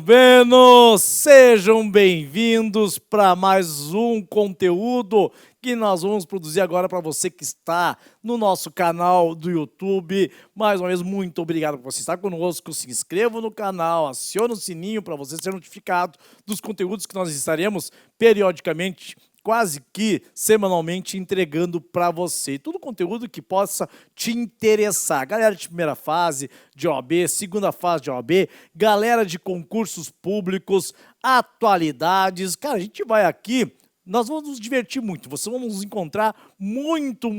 Veno! Sejam bem-vindos para mais um conteúdo que nós vamos produzir agora para você que está no nosso canal do YouTube. Mais uma vez, muito obrigado por você estar conosco. Se inscreva no canal, acione o sininho para você ser notificado dos conteúdos que nós estaremos periodicamente, quase que semanalmente, entregando para você. Tudo conteúdo que possa te interessar. Galera de primeira fase de OAB, segunda fase de OAB, galera de concursos públicos, atualidades. Cara, a gente vai aqui, nós vamos nos divertir muito. Vocês vão nos encontrar muito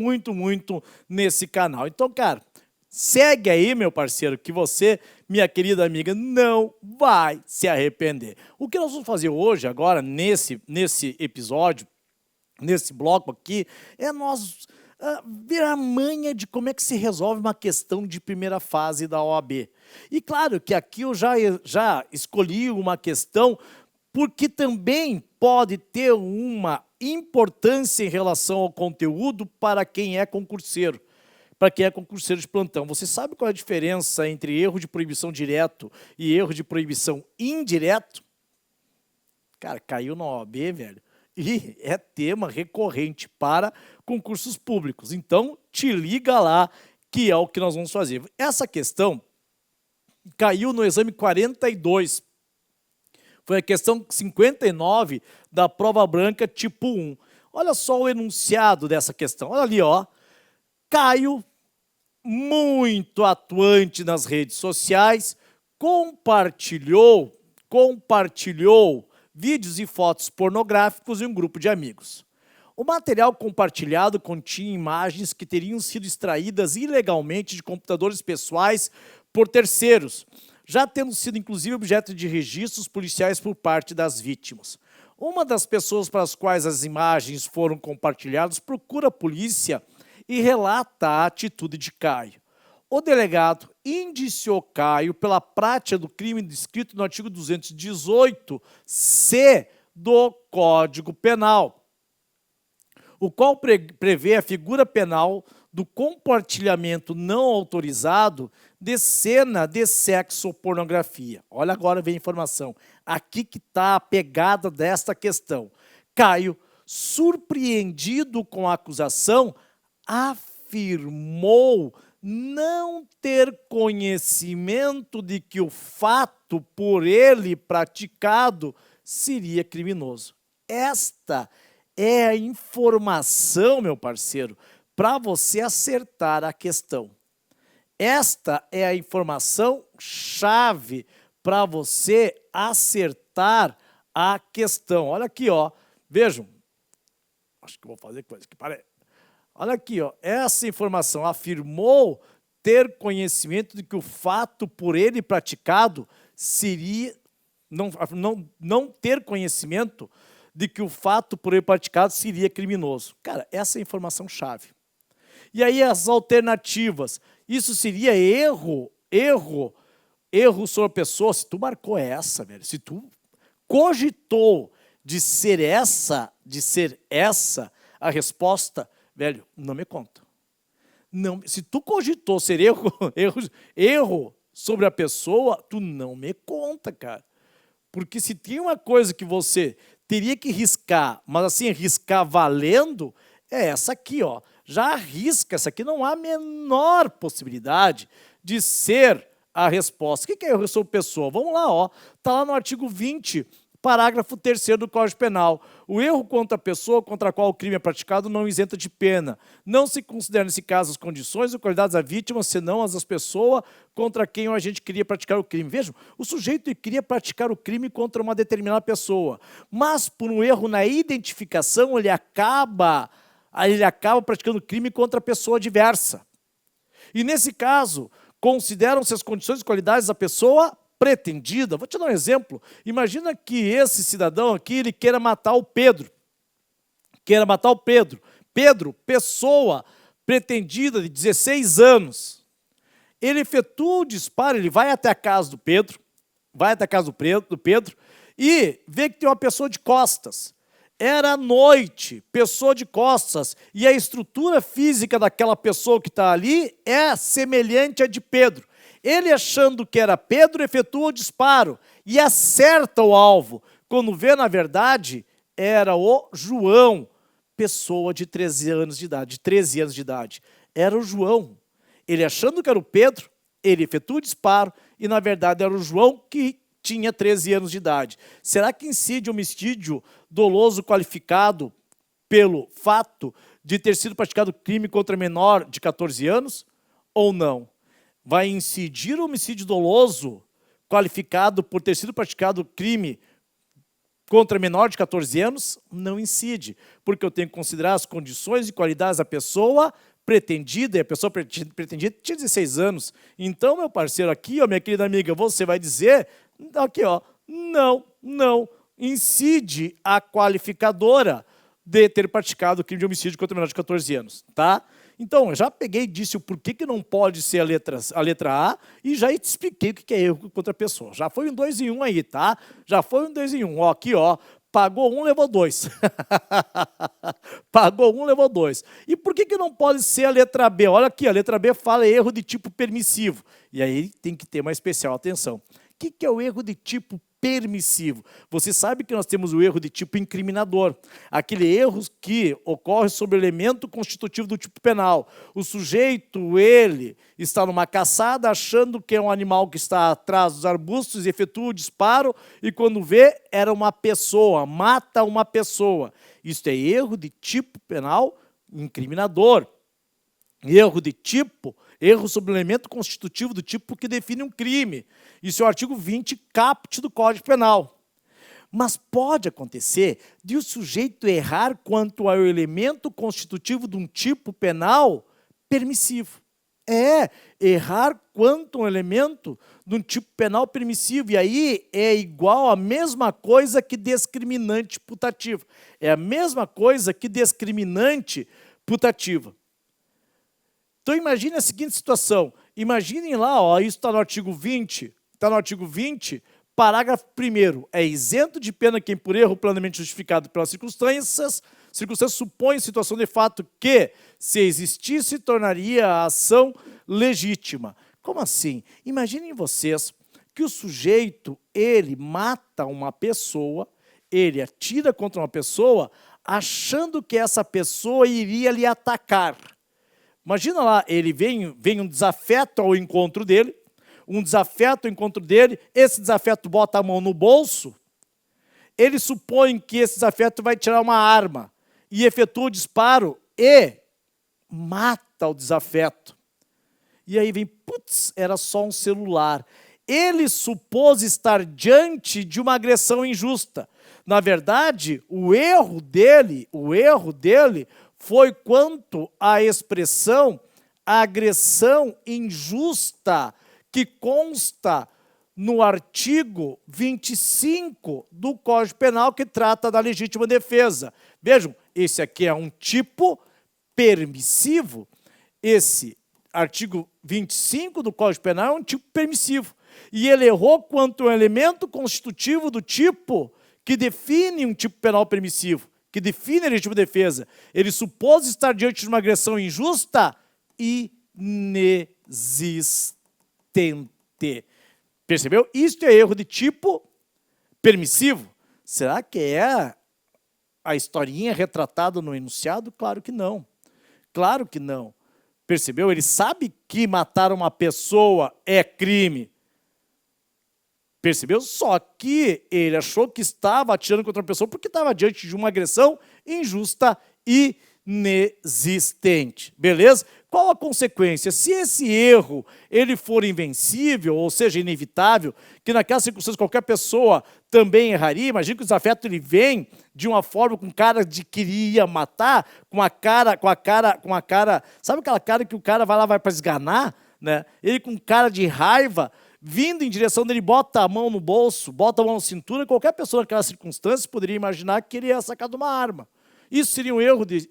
nesse canal. Então, cara, segue aí, meu parceiro, que você, minha querida amiga, não vai se arrepender. O que nós vamos fazer hoje, agora, nesse episódio, nesse bloco aqui, é nós ver a manha de como é que se resolve uma questão de primeira fase da OAB. E claro que aqui eu já escolhi uma questão porque também pode ter uma importância em relação ao conteúdo para quem é concurseiro. Para quem é concurseiro de plantão. Você sabe qual é a diferença entre erro de proibição direto e erro de proibição indireto? Cara, caiu na OAB, velho. E é tema recorrente para concursos públicos. Então, te liga lá, que é o que nós vamos fazer. Essa questão caiu no exame 42. Foi a questão 59 da prova branca tipo 1. Olha só o enunciado dessa questão. Olha ali, ó. Caio, muito atuante nas redes sociais, compartilhou vídeos e fotos pornográficos em um grupo de amigos. O material compartilhado continha imagens que teriam sido extraídas ilegalmente de computadores pessoais por terceiros, já tendo sido inclusive objeto de registros policiais por parte das vítimas. Uma das pessoas para as quais as imagens foram compartilhadas procura a polícia e relata a atitude de Caio. O delegado indiciou Caio pela prática do crime descrito no artigo 218-C do Código Penal, o qual prevê a figura penal do compartilhamento não autorizado de cena de sexopornografia. Olha, agora vem a informação. Aqui que está a pegada desta questão. Caio, surpreendido com a acusação, afirmou não ter conhecimento de que o fato por ele praticado seria criminoso. Esta é a informação, meu parceiro, para você acertar a questão. Esta é a informação chave para você acertar a questão. Olha aqui, ó. Vejam. Acho que vou fazer coisa que parece. Olha aqui, ó, essa informação afirmou ter conhecimento de que o fato por ele praticado seria... Não ter conhecimento de que o fato por ele praticado seria criminoso. Cara, essa é a informação-chave. E aí as alternativas. Isso seria erro sobre a pessoa. Se tu marcou essa, velho, se tu cogitou de ser essa a resposta... Velho, não me conta. Não, se tu cogitou ser erro sobre a pessoa, tu não me conta, cara. Porque se tem uma coisa que você teria que riscar, mas assim, riscar valendo, é essa aqui, ó. Já arrisca, essa aqui não há a menor possibilidade de ser a resposta. O que é erro sobre pessoa? Vamos lá, ó. Tá lá no artigo 20, parágrafo 3º do Código Penal. O erro contra a pessoa contra a qual o crime é praticado não isenta de pena. Não se considera, nesse caso, as condições ou qualidades da vítima, senão as das pessoas contra quem o agente queria praticar o crime. Vejam, o sujeito queria praticar o crime contra uma determinada pessoa, mas por um erro na identificação, ele acaba praticando crime contra a pessoa diversa. E nesse caso, consideram-se as condições e qualidades da pessoa pretendida. Vou te dar um exemplo. Imagina que esse cidadão aqui, ele queira matar o Pedro. Pedro, pessoa pretendida de 16 anos. Ele efetua o disparo, ele vai até a casa do Pedro, e vê que tem uma pessoa de costas. Era noite, pessoa de costas, e a estrutura física daquela pessoa que está ali é semelhante à de Pedro. Ele, achando que era Pedro, efetua o disparo e acerta o alvo, quando vê, na verdade, era o João, pessoa de 13 anos de idade. Era o João. Ele, achando que era o Pedro, ele efetua o disparo e, na verdade, era o João que tinha 13 anos de idade. Será que incide homicídio doloso qualificado pelo fato de ter sido praticado crime contra menor de 14 anos ou não? Vai incidir o homicídio doloso qualificado por ter sido praticado crime contra menor de 14 anos? Não incide, porque eu tenho que considerar as condições e qualidades da pessoa pretendida, e a pessoa pretendida tinha 16 anos. Então, meu parceiro aqui, ó, minha querida amiga, você vai dizer, aqui, ó, não incide a qualificadora de ter praticado crime de homicídio contra menor de 14 anos, tá? Então, eu já peguei e disse o porquê que não pode ser a letra A e já te expliquei o que é erro contra a pessoa. Já foi um 2 em 1 aí, tá? Já foi um 2 em 1. Ó, aqui, ó. Pagou um, levou dois. Pagou um, levou dois. E por que não pode ser a letra B? Olha aqui, a letra B fala erro de tipo permissivo. E aí tem que ter uma especial atenção. O que é o erro de tipo permissivo? Você sabe que nós temos o erro de tipo incriminador. Aquele erro que ocorre sobre o elemento constitutivo do tipo penal. O sujeito, ele, está numa caçada achando que é um animal que está atrás dos arbustos e efetua o disparo e quando vê, era uma pessoa, mata uma pessoa. Isso é erro de tipo penal incriminador. Erro de tipo, erro sobre o elemento constitutivo do tipo que define um crime. Isso é o artigo 20, caput do Código Penal. Mas pode acontecer de o sujeito errar quanto ao elemento constitutivo de um tipo penal permissivo. Errar quanto ao elemento de um tipo penal permissivo. E aí é igual a mesma coisa que discriminante putativo. É a mesma coisa que discriminante putativa. Então, imagine a seguinte situação. Imaginem lá, ó, isso está no artigo 20, parágrafo 1º. É isento de pena quem, por erro plenamente justificado pelas circunstâncias supõe situação de fato que, se existisse, tornaria a ação legítima. Como assim? Imaginem vocês que o sujeito, ele mata uma pessoa, ele atira contra uma pessoa, achando que essa pessoa iria lhe atacar. Imagina lá, ele vem um desafeto ao encontro dele, esse desafeto bota a mão no bolso, ele supõe que esse desafeto vai tirar uma arma e efetua o disparo e mata o desafeto. E aí vem, putz, era só um celular. Ele supôs estar diante de uma agressão injusta. Na verdade, o erro dele foi quanto à expressão agressão injusta, que consta no artigo 25 do Código Penal, que trata da legítima defesa. Vejam, esse aqui é um tipo permissivo. Esse artigo 25 do Código Penal é um tipo permissivo. E ele errou quanto ao elemento constitutivo do tipo que define um tipo penal permissivo, que define a legítima defesa. Ele supôs estar diante de uma agressão injusta inexistente. Percebeu? Isto é erro de tipo permissivo. Será que é a historinha retratada no enunciado? Claro que não. Claro que não. Percebeu? Ele sabe que matar uma pessoa é crime. Percebeu? Só que ele achou que estava atirando contra uma pessoa porque estava diante de uma agressão injusta e inexistente. Beleza? Qual a consequência? Se esse erro ele for invencível, ou seja, inevitável, que naquelas circunstâncias qualquer pessoa também erraria, imagina que o desafeto ele vem de uma forma com cara de queria matar, com a cara, sabe aquela cara que o cara vai para esganar, né? Ele com cara de raiva, vindo em direção dele, bota a mão no bolso, bota a mão na cintura, qualquer pessoa naquelas circunstâncias poderia imaginar que ele ia sacar de uma arma. Isso seria um erro de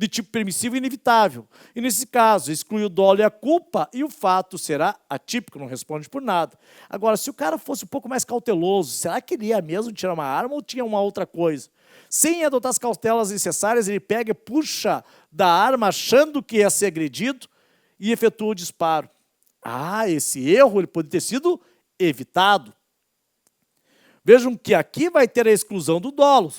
tipo permissivo e inevitável. E nesse caso, exclui o dolo e a culpa e o fato será atípico, não responde por nada. Agora, se o cara fosse um pouco mais cauteloso, será que ele ia mesmo tirar uma arma ou tinha uma outra coisa? Sem adotar as cautelas necessárias, ele pega e puxa da arma achando que ia ser agredido e efetua o disparo. esse erro ele pode ter sido evitado. Vejam que aqui vai ter a exclusão do dolo,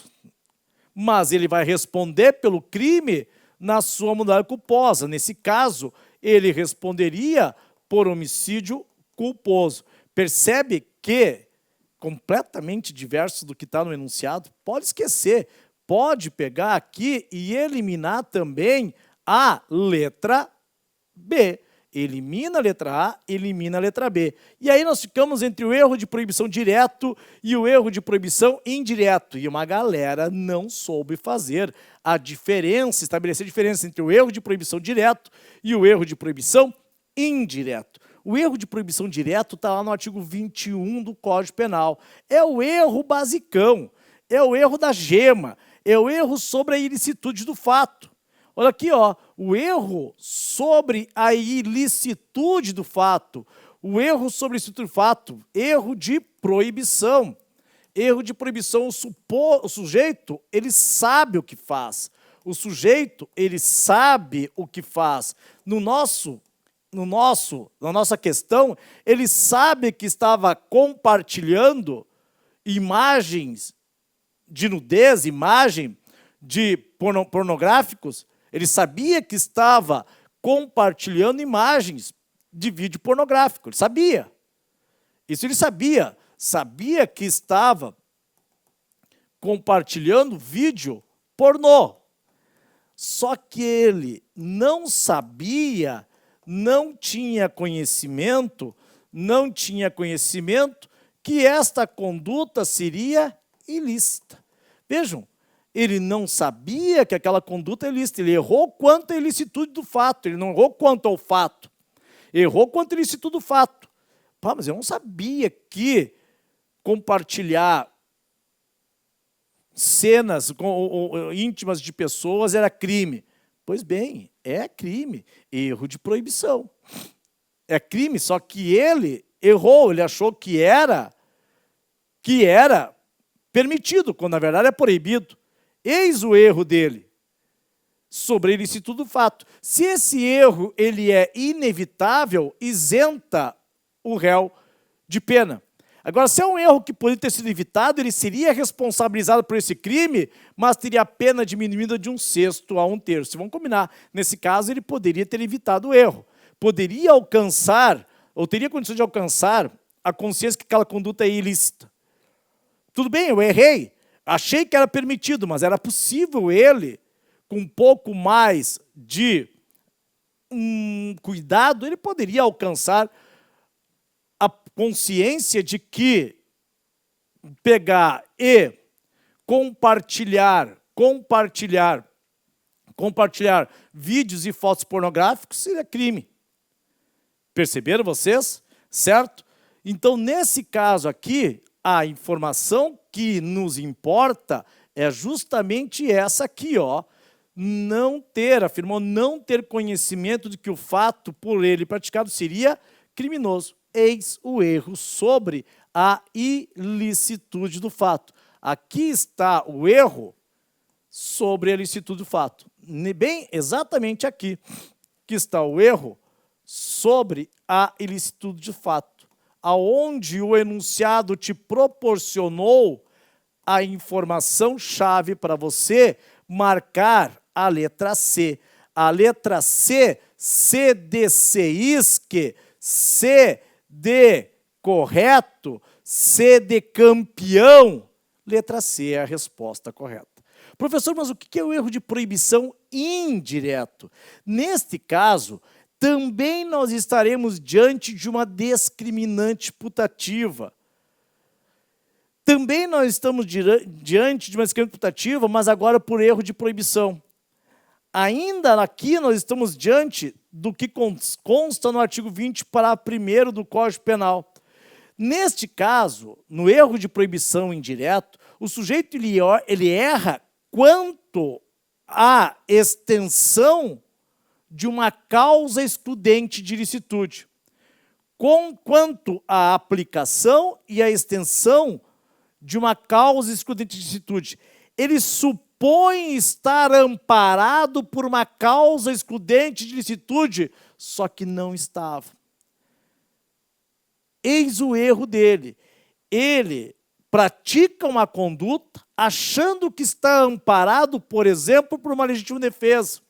mas ele vai responder pelo crime na sua modalidade culposa. Nesse caso, ele responderia por homicídio culposo. Percebe que, completamente diverso do que está no enunciado, pode esquecer, pode pegar aqui e eliminar também a letra B. Elimina a letra A, elimina a letra B. E aí nós ficamos entre o erro de proibição direto e o erro de proibição indireto. E uma galera não soube fazer a diferença, estabelecer a diferença entre o erro de proibição direto e o erro de proibição indireto. O erro de proibição direto está lá no artigo 21 do Código Penal. É o erro basicão, é o erro da gema, é o erro sobre a ilicitude do fato. Olha aqui, ó, o erro sobre a ilicitude do fato, o erro sobre a ilicitude do fato, erro de proibição. Erro de proibição, o sujeito, ele sabe o que faz. O sujeito, ele sabe o que faz. Na nossa questão, ele sabe que estava compartilhando imagens de nudez, imagem de pornográficos. Ele sabia que estava compartilhando imagens de vídeo pornográfico. Ele sabia. Isso ele sabia. Sabia que estava compartilhando vídeo pornô. Só que ele não sabia, não tinha conhecimento que esta conduta seria ilícita. Vejam, ele não sabia que aquela conduta é ilícita, ele errou quanto à ilicitude do fato, ele não errou quanto ao fato, errou quanto à ilicitude do fato. Pá, mas eu não sabia que compartilhar cenas íntimas de pessoas era crime. Pois bem, é crime, erro de proibição. É crime, só que ele errou, ele achou que era permitido, quando na verdade é proibido. Eis o erro dele sobre a ilicitude do fato. Se esse erro ele é inevitável, isenta o réu de pena. Agora, se é um erro que poderia ter sido evitado, ele seria responsabilizado por esse crime, mas teria a pena diminuída de 1/6 a 1/3. Vamos combinar. Nesse caso, ele poderia ter evitado o erro. Poderia alcançar, ou teria condições de alcançar, a consciência que aquela conduta é ilícita. Tudo bem, eu errei. Achei que era permitido, mas era possível ele, com um pouco mais de cuidado, ele poderia alcançar a consciência de que pegar e compartilhar vídeos e fotos pornográficos seria crime. Perceberam vocês? Certo? Então, nesse caso aqui, a informação que nos importa é justamente essa aqui, ó. Afirmou não ter conhecimento de que o fato por ele praticado seria criminoso. Eis o erro sobre a ilicitude do fato. Aqui está o erro sobre a ilicitude do fato. Bem, exatamente aqui que está o erro sobre a ilicitude do fato, aonde o enunciado te proporcionou a informação-chave para você marcar a letra C. A letra C, C de Seisque, C de correto, C de campeão. Letra C é a resposta correta. Professor, mas o que é o erro de proibição indireto? Neste caso, também nós estaremos diante de uma discriminante putativa. Também nós estamos diante de uma discriminante putativa, mas agora por erro de proibição. Ainda aqui nós estamos diante do que consta no artigo 20, parágrafo 1º do Código Penal. Neste caso, no erro de proibição indireto, o sujeito ele erra quanto à extensão de uma causa excludente de ilicitude, quanto à aplicação e à extensão de uma causa excludente de ilicitude. Ele supõe estar amparado por uma causa excludente de ilicitude, só que não estava. Eis o erro dele. Ele pratica uma conduta achando que está amparado, por exemplo, por uma legítima defesa.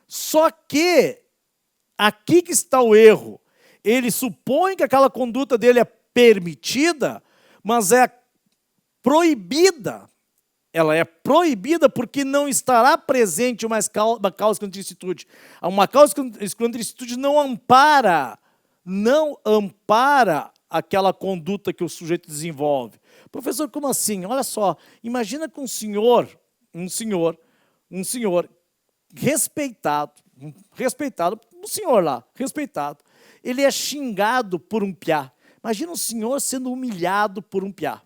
Só que, aqui que está o erro. Ele supõe que aquela conduta dele é permitida, mas é proibida. Ela é proibida porque não estará presente uma causa contra ilicitude. Uma causa contra ilicitude não ampara aquela conduta que o sujeito desenvolve. Professor, como assim? Olha só, imagina que um senhor respeitado, um senhor lá, respeitado, ele é xingado por um piá. Imagina um senhor sendo humilhado por um piá.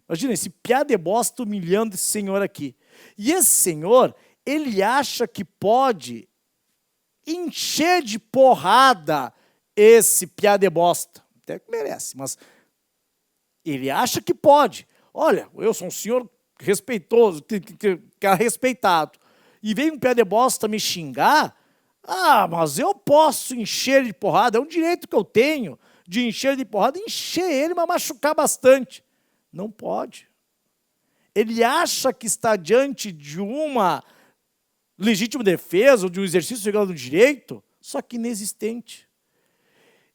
Imagina esse piá de bosta humilhando esse senhor aqui. E esse senhor, ele acha que pode encher de porrada esse piá de bosta. Até que merece, mas ele acha que pode. Olha, eu sou um senhor respeitoso, que é respeitado. E vem um piá de bosta me xingar, mas eu posso encher de porrada, é um direito que eu tenho de encher de porrada, encher ele, mas machucar bastante. Não pode. Ele acha que está diante de uma legítima defesa ou de um exercício legal do direito, só que inexistente.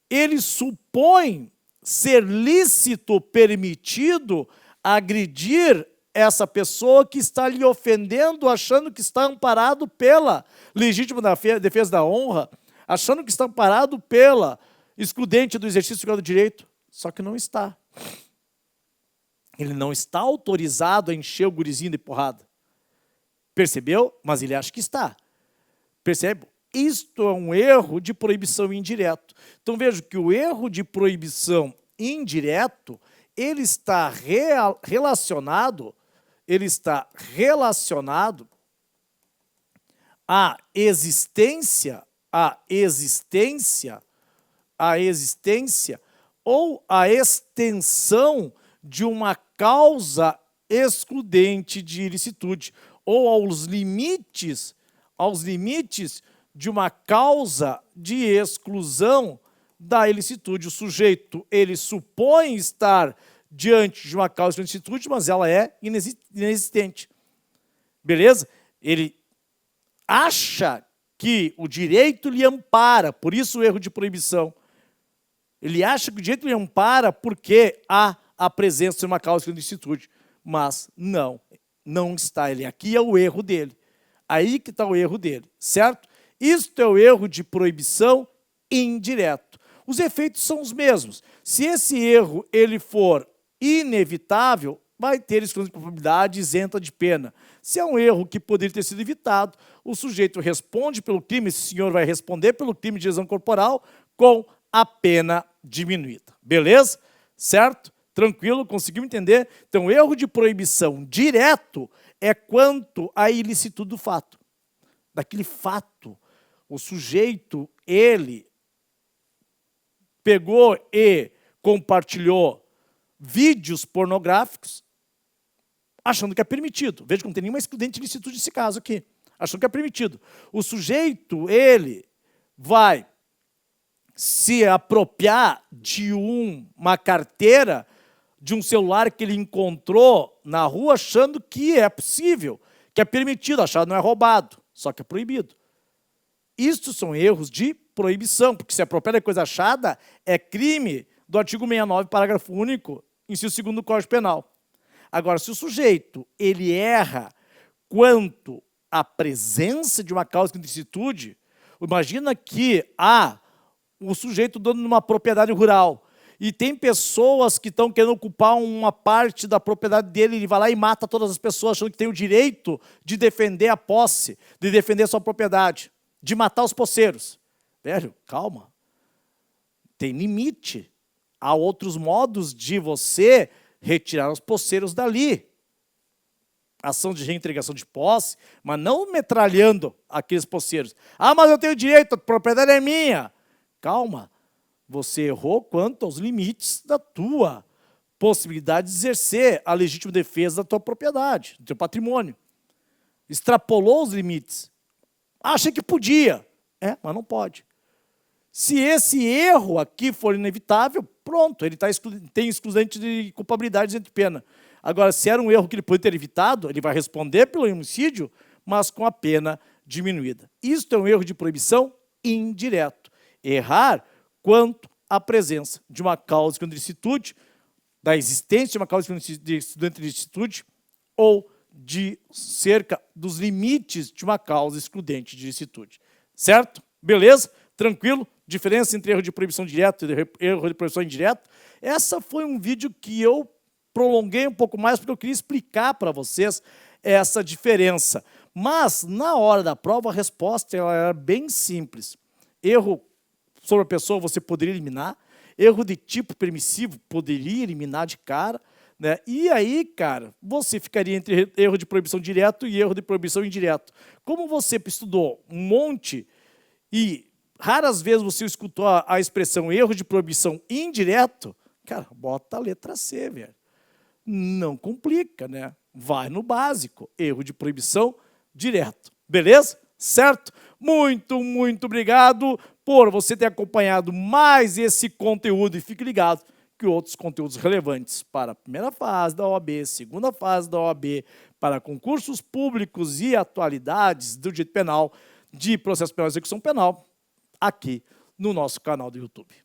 Ele supõe ser lícito, permitido, agredir essa pessoa que está lhe ofendendo, achando que está amparado pela legítima defesa da honra, achando que está amparado pela excludente do exercício legal do direito, só que não está. Ele não está autorizado a encher o gurizinho de porrada. Percebeu? Mas ele acha que está. Percebe? Isto é um erro de proibição indireto. Então veja que o erro de proibição indireto, ele está relacionado à existência ou à extensão de uma causa excludente de ilicitude, ou aos limites de uma causa de exclusão da ilicitude. O sujeito, ele supõe estar diante de uma causa de ilicitude, mas ela é inexistente. Beleza? Ele acha que o direito lhe ampara, por isso o erro de proibição. Ele acha que o direito lhe ampara porque há a presença de uma causa de ilicitude, mas não está. Ele aqui é o erro dele. Aí que está o erro dele, certo? Isto é o erro de proibição indireto. Os efeitos são os mesmos. Se esse erro ele for inevitável, vai ter exclusão de culpabilidade isenta de pena. Se é um erro que poderia ter sido evitado, o sujeito responde pelo crime, esse senhor vai responder pelo crime de lesão corporal com a pena diminuída. Beleza? Certo? Tranquilo? Conseguiu entender? Então, erro de proibição direto é quanto à ilicitude do fato. Daquele fato, o sujeito, ele pegou e compartilhou vídeos pornográficos achando que é permitido. Veja que não tem nenhuma excludente de ilicitude nesse caso aqui. Achando que é permitido. O sujeito, ele vai se apropriar de uma carteira, de um celular que ele encontrou na rua, achando que é possível, que é permitido, achado não é roubado, só que é proibido. Isto são erros de proibição, porque se apropriar de coisa achada é crime do artigo 69, parágrafo único, inciso 2º do Código Penal. Agora, se o sujeito ele erra quanto à presença de uma causa de ilicitude, imagina que o sujeito dono de uma propriedade rural e tem pessoas que estão querendo ocupar uma parte da propriedade dele, ele vai lá e mata todas as pessoas achando que tem o direito de defender a posse, de defender a sua propriedade, de matar os poceiros. Velho, calma. Tem limite. Há outros modos de você retirar os poceiros dali. Ação de reintegração de posse, mas não metralhando aqueles poceiros. Mas eu tenho direito, a propriedade é minha. Calma. Você errou quanto aos limites da tua possibilidade de exercer a legítima defesa da tua propriedade, do teu patrimônio. Extrapolou os limites. Acha que podia. Mas não pode. Se esse erro aqui for inevitável, pronto, ele tem excludente de culpabilidade entre pena. Agora, se era um erro que ele pode ter evitado, ele vai responder pelo homicídio, mas com a pena diminuída. Isto é um erro de proibição indireto. Errar quanto à presença de uma causa de ilicitude, da existência de uma causa de ilicitude ou de cerca dos limites de uma causa excludente de ilicitude. Certo? Beleza? Tranquilo? Diferença entre erro de proibição direta e erro de proibição indireta. Essa foi um vídeo que eu prolonguei um pouco mais porque eu queria explicar para vocês essa diferença. Mas, na hora da prova, a resposta ela era bem simples. Erro sobre a pessoa você poderia eliminar, erro de tipo permissivo poderia eliminar de cara, né? E aí, cara, você ficaria entre erro de proibição direto e erro de proibição indireto. Como você estudou um monte e raras vezes você escutou a expressão erro de proibição indireto, cara, bota a letra C, velho. Não complica, né? Vai no básico, erro de proibição direto. Beleza? Certo? Muito, muito obrigado por você ter acompanhado mais esse conteúdo e fique ligado que outros conteúdos relevantes para a primeira fase da OAB, segunda fase da OAB, para concursos públicos e atualidades do direito penal, de processo penal e execução penal, aqui no nosso canal do YouTube.